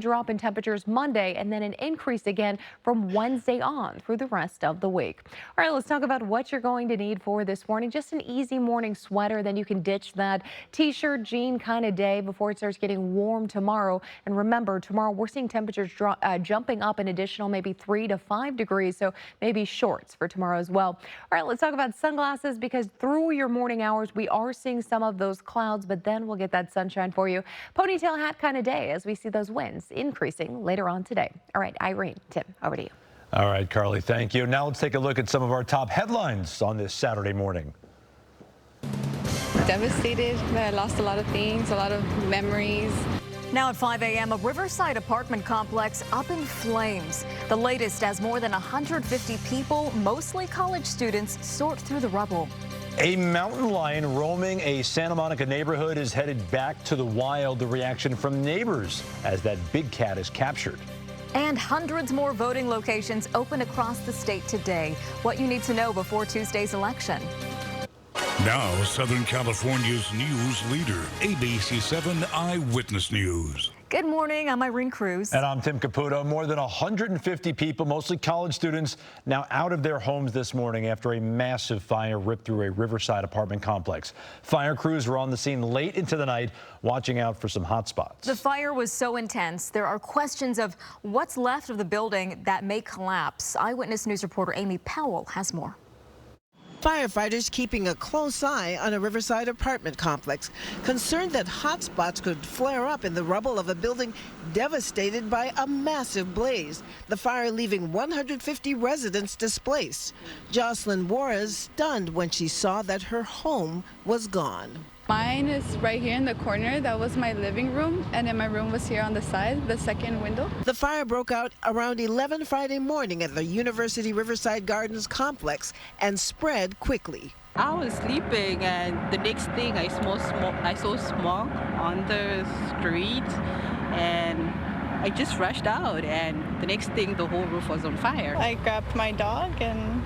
Drop in temperatures Monday and then an increase again from Wednesday on through the rest of the week. All right, let's talk about what you're going to need for this morning. Just an easy morning sweater, then you can ditch that t-shirt, jean kind of day before it starts getting warm tomorrow. And remember, tomorrow we're seeing temperatures jumping up an additional maybe 3 to 5 degrees, so maybe shorts for tomorrow as well. All right, let's talk about sunglasses because through your morning hours we are seeing some of those clouds, but then we'll get that sunshine for you. Ponytail hat kind of day as we see those winds increasing later on today. All right, Irene, Tim, over to you. All right, Carly, thank you. Now let's take a look at some of our top headlines on this Saturday morning. Devastated. I lost a lot of things, a lot of memories. Now at 5 a.m., a Riverside apartment complex up in flames. The latest as more than 150 people, mostly college students, sort through the rubble. A mountain lion roaming a Santa Monica neighborhood is headed back to the wild. The reaction from neighbors as that big cat is captured. And hundreds more voting locations open across the state today. What you need to know before Tuesday's election. Now, Southern California's news leader, ABC 7 Eyewitness News. Good morning, I'm Irene Cruz. And I'm Tim Caputo. More than 150 people, mostly college students, now out of their homes this morning after a massive fire ripped through a Riverside apartment complex. Fire crews were on the scene late into the night, watching out for some hot spots. The fire was so intense, there are questions of what's left of the building that may collapse. Eyewitness News reporter Amy Powell has more. Firefighters keeping a close eye on a Riverside apartment complex, concerned that hot spots could flare up in the rubble of a building devastated by a massive blaze. The fire leaving 150 residents displaced. Jocelyn Juarez stunned when she saw that her home was gone. Mine is right here in the corner. That was my living room, and then my room was here on the side, the second window. The fire broke out around 11 Friday morning at the University Riverside Gardens complex and spread quickly. I was sleeping, and the next thing I saw smoke on the street, and I just rushed out, and the next thing the whole roof was on fire. I grabbed my dog and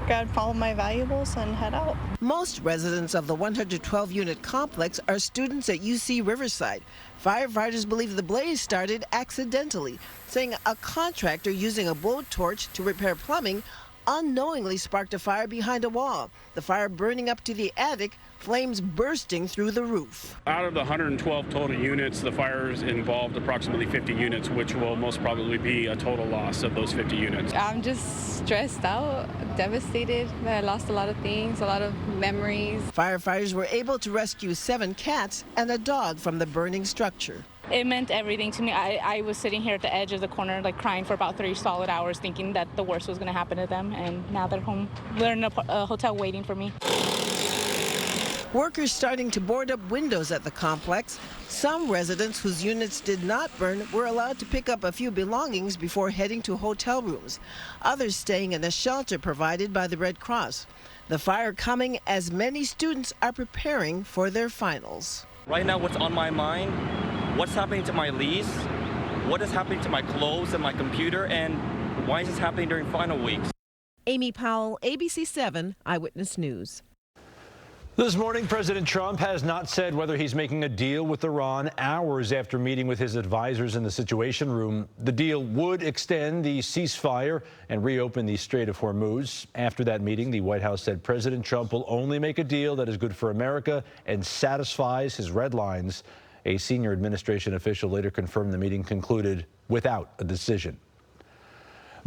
grabbed all my valuables and head out. Most residents of the 112-unit complex are students at UC Riverside. Firefighters believe the blaze started accidentally, saying a contractor using a blowtorch to repair plumbing unknowingly sparked a fire behind a wall. The fire burning up to the attic, flames bursting through the roof. Out of the 112 total units, the fires involved approximately 50 units, which will most probably be a total loss of those 50 units. I'm just stressed out, devastated. I lost a lot of things, a lot of memories. Firefighters were able to rescue 7 cats and a dog from the burning structure. It meant everything to me. I was sitting here at the edge of the corner, like crying for about 3 solid hours, thinking that the worst was going to happen to them. And now they're home. They're in a hotel waiting for me. Workers starting to board up windows at the complex. Some residents whose units did not burn were allowed to pick up a few belongings before heading to hotel rooms. Others staying in a shelter provided by the Red Cross. The fire coming as many students are preparing for their finals. Right now, what's on my mind? What's happening to my lease? What is happening to my clothes and my computer? And why is this happening during final weeks? Amy Powell, ABC 7 Eyewitness News. This morning, President Trump has not said whether he's making a deal with Iran hours after meeting with his advisors in the Situation Room. The deal would extend the ceasefire and reopen the Strait of Hormuz. After that meeting, the White House said President Trump will only make a deal that is good for America and satisfies his red lines. A senior administration official later confirmed the meeting concluded without a decision.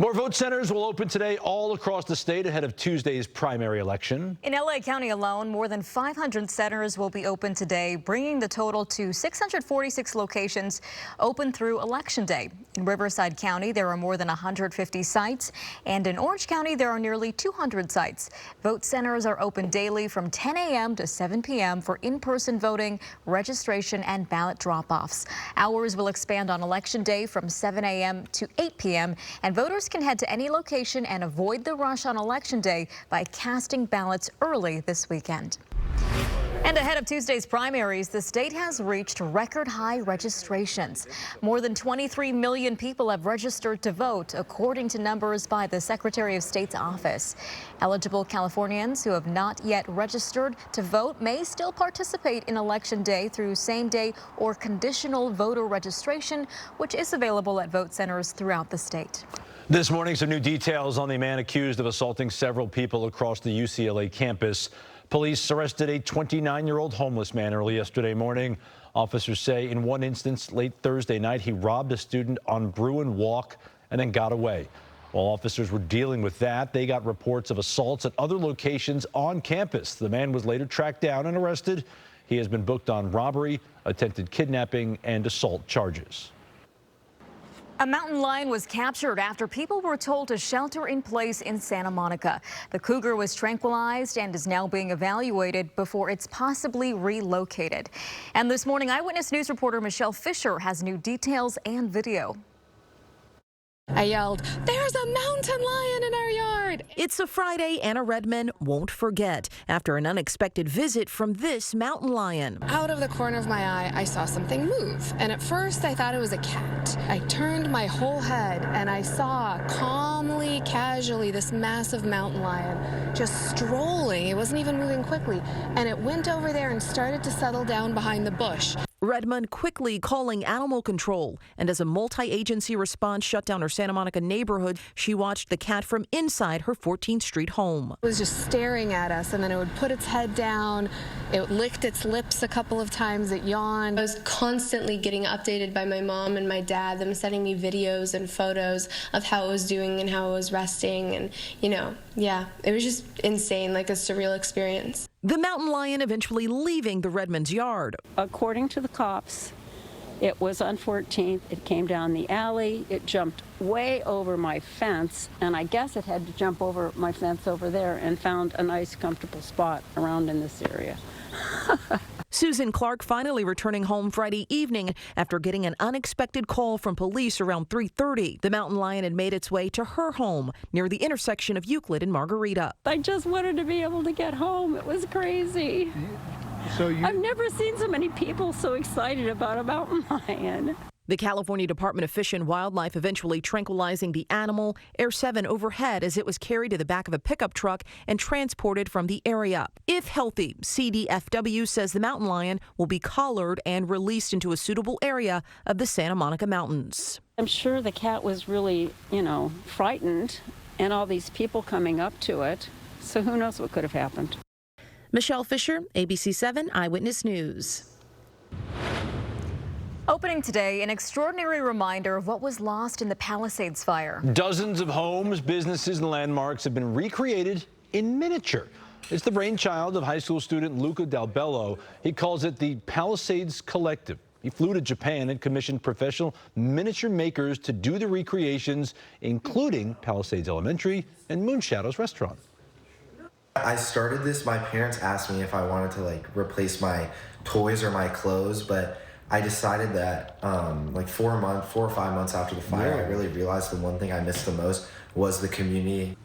More vote centers will open today all across the state ahead of Tuesday's primary election. In L.A. County alone, more than 500 centers will be open today, bringing the total to 646 locations open through Election Day. In Riverside County, there are more than 150 sites, and in Orange County, there are nearly 200 sites. Vote centers are open daily from 10 a.m. to 7 p.m. for in-person voting, registration, and ballot drop-offs. Hours will expand on Election Day from 7 a.m. to 8 p.m., and voters can head to any location and avoid the rush on Election Day by casting ballots early this weekend. And ahead of Tuesday's primaries, the state has reached record high registrations. More than 23 million people have registered to vote, according to numbers by the Secretary of State's office. Eligible Californians who have not yet registered to vote may still participate in Election Day through same-day or conditional voter registration, which is available at vote centers throughout the state. This morning, some new details on the man accused of assaulting several people across the UCLA campus. Police arrested a 29-year-old homeless man early yesterday morning. Officers say in one instance late Thursday night, he robbed a student on Bruin Walk and then got away. While officers were dealing with that, they got reports of assaults at other locations on campus. The man was later tracked down and arrested. He has been booked on robbery, attempted kidnapping, and assault charges. A mountain lion was captured after people were told to shelter in place in Santa Monica. The cougar was tranquilized and is now being evaluated before it's possibly relocated. And this morning, Eyewitness News reporter Michelle Fisher has new details and video. I yelled, "There's a mountain lion in our yard!" It's a Friday Anna Redmond won't forget after an unexpected visit from this mountain lion. Out of the corner of my eye, I saw something move, and at first I thought it was a cat. I turned my whole head and I saw calmly, casually, this massive mountain lion just strolling. It wasn't even moving quickly, and it went over there and started to settle down behind the bush. Redmond quickly calling animal control, and as a multi-agency response shut down her Santa Monica neighborhood, she watched the cat from inside her 14th Street home. It was just staring at us, and then it would put its head down. It licked its lips a couple of times. It yawned. I was constantly getting updated by my mom and my dad, them sending me videos and photos of how it was doing and how it was resting, and yeah, it was just insane, like a surreal experience. The mountain lion eventually leaving the Redmonds' yard. According to the cops, it was on 14th. It came down the alley. It jumped way over my fence, and I guess it had to jump over my fence over there and found a nice, comfortable spot around in this area. Susan Clark finally returning home Friday evening after getting an unexpected call from police around 3:30. The mountain lion had made its way to her home near the intersection of Euclid and Margarita. I just wanted to be able to get home. It was crazy. I've never seen so many people so excited about a mountain lion. The California Department of Fish and Wildlife eventually tranquilizing the animal, Air 7 overhead as it was carried to the back of a pickup truck and transported from the area. If healthy, CDFW says the mountain lion will be collared and released into a suitable area of the Santa Monica Mountains. I'm sure the cat was really, frightened, and all these people coming up to it. So who knows what could have happened. Michelle Fisher, ABC 7 Eyewitness News. Opening today, an extraordinary reminder of what was lost in the Palisades fire. Dozens of homes, businesses, and landmarks have been recreated in miniature. It's the brainchild of high school student Luca Del Bello. He calls it the Palisades Collective. He flew to Japan and commissioned professional miniature makers to do the recreations, including Palisades Elementary and Moonshadows Restaurant. I started this, my parents asked me if I wanted to replace my toys or my clothes, but I decided that 4 or 5 months after the fire, I really realized the one thing I missed the most was the community.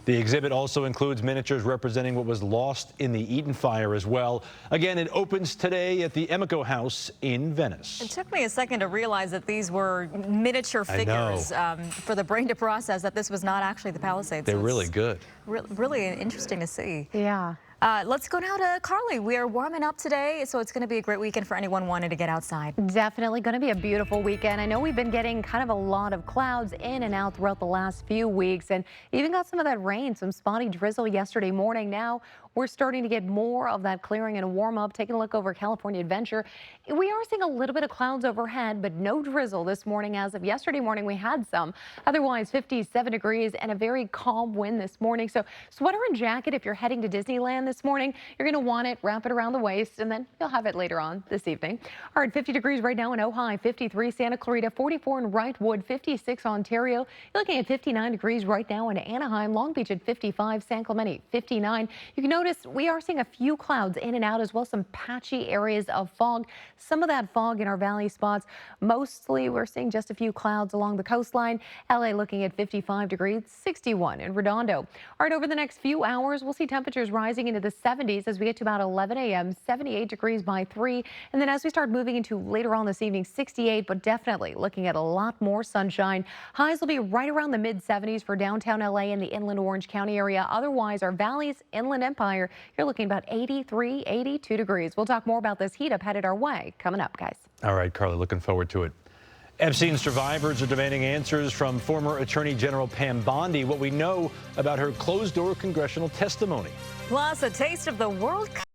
The exhibit also includes miniatures representing what was lost in the Eaton fire as well. Again, it opens today at the Emico House in Venice. It took me a second to realize that these were miniature figures for the brain to process that this was not actually the Palisades. They're really good. Really interesting to see. Yeah. Let's go now to Carly. We are warming up today, so it's going to be a great weekend for anyone wanting to get outside. Definitely going to be a beautiful weekend. I know we've been getting kind of a lot of clouds in and out throughout the last few weeks, and even got some of that rain, some spotty drizzle yesterday morning. Now we're starting to get more of that clearing and warm up. Taking a look over California Adventure, we are seeing a little bit of clouds overhead, but no drizzle this morning. As of yesterday morning, we had some. Otherwise, 57 degrees and a very calm wind this morning. So sweater and jacket if you're heading to Disneyland this morning. You're going to want it, wrap it around the waist, and then you'll have it later on this evening. All right, 50 degrees right now in Ojai, 53 Santa Clarita, 44 in Wrightwood, 56 Ontario. You're looking at 59 degrees right now in Anaheim, Long Beach at 55, San Clemente 59. You can notice notice we are seeing a few clouds in and out, as well as some patchy areas of fog. Some of that fog in our valley spots. Mostly we're seeing just a few clouds along the coastline. LA looking at 55 degrees, 61 in Redondo. All right, over the next few hours, we'll see temperatures rising into the 70s as we get to about 11 a.m., 78 degrees by 3. And then as we start moving into later on this evening, 68, but definitely looking at a lot more sunshine. Highs will be right around the mid-70s for downtown LA and the inland Orange County area. Otherwise, our valley's inland empire, you're looking about 83, 82 degrees. We'll talk more about this heat up headed our way coming up, guys. All right, Carly, looking forward to it. Epstein survivors are demanding answers from former Attorney General Pam Bondi, what we know about her closed-door congressional testimony. Plus, a taste of the World Cup.